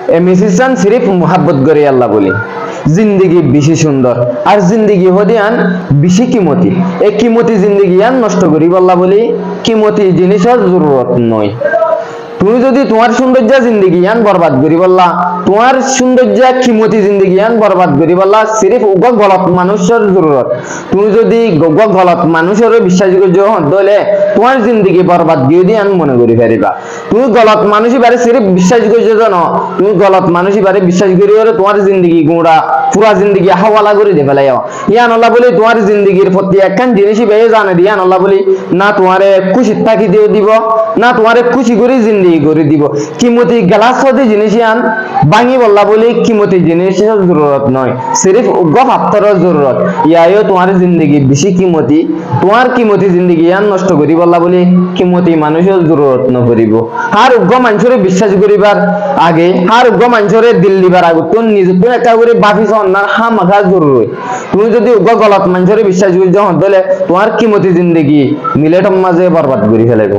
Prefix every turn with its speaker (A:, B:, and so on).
A: এ মিসিসান সিরিফ মোহাব্বত করে আল্লাহ বলি জিন্দগি বেশি সুন্দর আর জিন্দগি হদিয়ান বেশি কিমতি এই কিমতি জিন্দগি আন নষ্ট করি আল্লাহ বলি কিমতি জিনিসের জরুরত নয় তুমি যদি তোমার সৌন্দর্য জিন্দগি আন বরবাদ করি বললা তোমার সৌন্দর্য কিমতি জিন্দগি আন বরবাদ করি বললা সিরিফ উগ্র গলত মানুষের জরুরত তুমি যদি উগ্র গলত মানুষের বিশ্বাস করছো তাহলে তোমার জিন্দগি বরবাদ দিয়ে দিয়ে আন মনে করি পারিবা তুমি গলত মানুষই বারে সিরিফ বিশ্বাস করছো জানো তুমি গলত মানুষই বারে বিশ্বাস করি তোমার জিন্দগি গুঁড়া পুরা জিন্দগি হাওয়ালা করে দে ফেলাই ইয়ান আল্লাহ বলি তোমার জিন্দগির প্রতি একখান জিনিসই বেয়ে জানে দিয়ান আল্লাহ বলি না তোমারে খুশি থাকি দিয়ে দিব না তোমারে খুশি করে জিন্দগি করে দিব কিমতি গ্লাস হতে জিনিসই আন ভাঙি বললা বলি কিমতি জিনিসের জরুরত নয় সিরিফ উগ্র ফাত্তরের জরুরত ইয়াও তোমার জিন্দগি বেশি কিমতি তোমার কিমতি জিন্দগি আন নষ্ট করি বললা বলি কিমতি মানুষের জরুরত ন করিব আর উগ্র মানুষের বিশ্বাস করিবার আগে আর উগ্র মানুষের দিল দিবার আগে তুমি নিজে তুমি একটা করে বাফি সন্ন্যার হামাখা জরুরি তুমি যদি উগ্র গলত মানুষের বিশ্বাস করি যখন তাহলে তোমার কিমতি জিন্দগি মিলেটম মাঝে বরবাদ করে ফেলাইব।